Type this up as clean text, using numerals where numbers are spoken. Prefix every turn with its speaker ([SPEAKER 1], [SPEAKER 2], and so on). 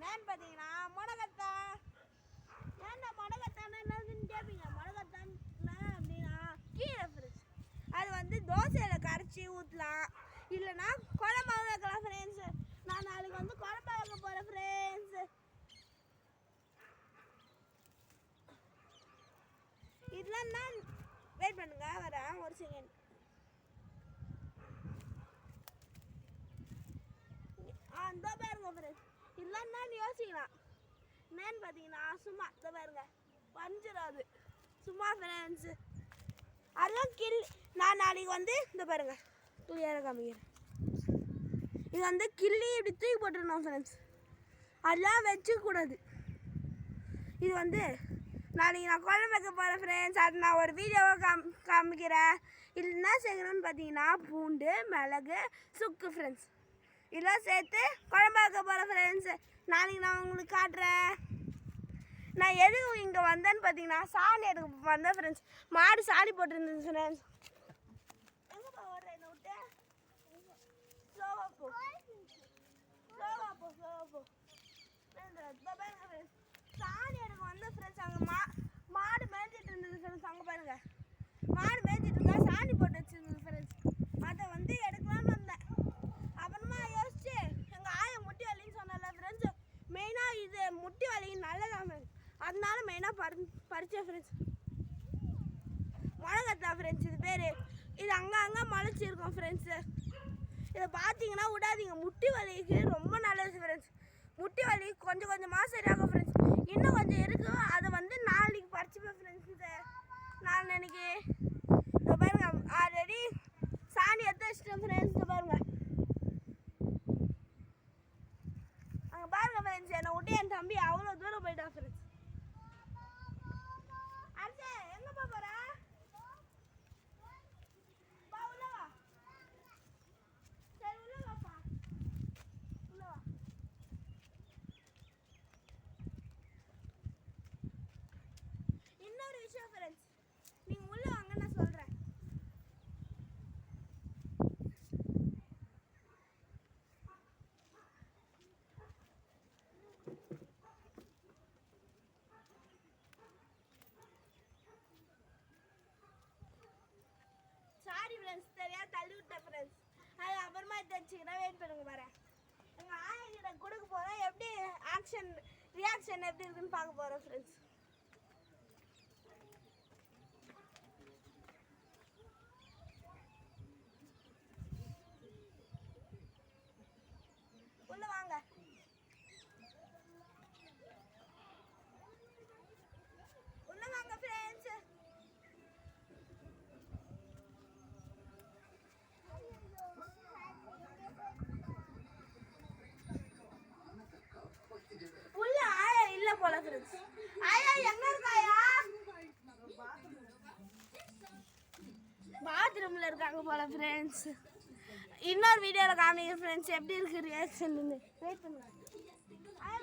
[SPEAKER 1] நான் பார்த்தீங்கன்னா முடக்கத்தா. ஏன்னா முடக்கத்தானா என்னதுன்னு கேட்பீங்க. முடக்கத்தான்னா அப்படின்னா கீரை ஃப்ரெண்ட்ஸ். அது வந்து தோசையில் கரைச்சி ஊற்றலாம், இல்லைன்னா குழம்பாக வைக்கலாம் ஃப்ரெண்ட்ஸு. நான் நாளைக்கு வந்து குழம்பா வைக்க போகிறேன் ஃப்ரெண்ட்ஸு. இதெல்லாம் தான் வெயிட் பண்ணுங்க, வரேன் ஒரு செகண்ட். இதோ பாருங்க ஃப்ரெண்ட்ஸ், இதெல்லாம் தான் யோசிக்கலாம். என்னன்னு பார்த்தீங்கன்னா சும்மா இதோ பாருங்க பஞ்சிடாது சும்மா ஃப்ரெண்ட்ஸு. அதெல்லாம் நான் நாளைக்கு வந்து இந்த பாருங்க துளியாக காமிக்கிறேன். இது வந்து கிள்ளி இப்படி தூக்கி போட்டுருந்தோம் ஃப்ரெண்ட்ஸ். அதெல்லாம் வச்சுக்கூடாது. இது வந்து நாளைக்கு நான் குழம்பு வைக்க போகிறேன் ஃப்ரெண்ட்ஸ். அது நான் ஒரு வீடியோவை காமிக்கிறேன். இது என்ன செய்யணும்னு பார்த்தீங்கன்னா பூண்டு, மிளகு, சுக்கு ஃப்ரெண்ட்ஸ் இதெல்லாம் சேர்த்து குழம்பு வைக்க போகிறேன் ஃப்ரெண்ட்ஸு. நாளைக்கு நான் உங்களுக்கு காட்டுறேன். நான் எதுவும் இங்கே வந்தேன்னு பார்த்தீங்கன்னா சாணி எடுக்க வந்தேன் ஃப்ரெண்ட்ஸ். மாடு சாணி போட்டுருந்தேன் ஃப்ரெண்ட்ஸ். எங்கேப்பா ஓடுறேன் என்னை விட்டு? ஸ்லோவாக போ, ஸ்லோவாக போ, ஸ்லோவாக போ. சாணி எடுக்க வந்தேன் ஃப்ரெண்ட்ஸ். அங்கே மாடு மேய்ஞ்சிட்டு இருந்தது ஃப்ரெண்ட்ஸ். அங்கே பாருங்க மாடு மேய்ஞ்சிட்டு இருக்கா, சாணி போட்டு வச்சுருந்தது ஃப்ரெண்ட்ஸ். அதை வந்து எடுக்கலான்னு வந்தேன். அப்புறமா யோசிச்சு எங்கள் ஆயை முட்டி வலின்னு சொன்னால ஃப்ரெண்ட்ஸ். மெயினாக இது முட்டி வலி நல்லதான் ஃப்ரெண்ட்ஸ். அதனால மெயினாக பறிச்சேன் ஃப்ரெண்ட்ஸ். முடக்கத்தா ஃப்ரெண்ட்ஸ் இது பேர். இது அங்கே முளைச்சிருக்கோம் ஃப்ரெண்ட்ஸு. இதை பார்த்தீங்கன்னா விடாதீங்க, முட்டி வலிக்கு ரொம்ப நல்லது ஃப்ரெண்ட்ஸ். முட்டி வலி கொஞ்சம் கொஞ்சமாக சரியாகும் ஃப்ரெண்ட்ஸ். இன்னும் கொஞ்சம் இருக்கும், அதை வந்து நாளைக்கு பறிச்சுப்பேன் ஃப்ரெண்ட்ஸ். இதை நாளைக்கு இதை பாருங்க ஆல்ரெடி சாணி எடுத்து வச்சிட்டேன் ஃப்ரெண்ட்ஸ். இதை பாருங்க அங்கே பாருங்க ஃப்ரெண்ட்ஸ், என்னை விட்டு என் தம்பி அவ்வளோ தூரம் போயிட்டான் ஃப்ரெண்ட்ஸ். அரிசே எங்கப்பா போற? பா உள்ள வா. சரி உள்ள வாப்பா, உள்ள வா. இன்னொரு விஷயம் ஃப்ரெண்ட்ஸ், நீங்க உள்ள வாங்க நான் சொல்றேன். சாரி ஃப்ரெண்ட்ஸ், தெரியா தள்ளி விட்டேன் ஃப்ரெண்ட்ஸ். அது அப்புறமா தெரிச்சுக்கிறேன், வெயிட் பண்ணுங்க வரேன். எங்கள் ஆயிட்ட கொடுக்க போகிறேன். எப்படி ரியாக்ஷன் எப்படி இருக்குன்னு பார்க்க போகிறோம் ஃப்ரெண்ட்ஸ். உள்ள வாங்க, உள்ள வாங்க ஃப்ரெண்ட்ஸ். உள்ள ஆயா இல்ல போல ஃப்ரெண்ட்ஸ். ஆயா எங்க இருக்காயா? பாத்ரூம்ல இருக்காங்க போல ஃப்ரெண்ட்ஸ். இன்னொரு வீடியோவில் காமிங்க ஃப்ரெண்ட்ஸ் எப்படி இருக்கு ரியாக்ஷன். வெயிட் பண்ணுங்க. ஆயா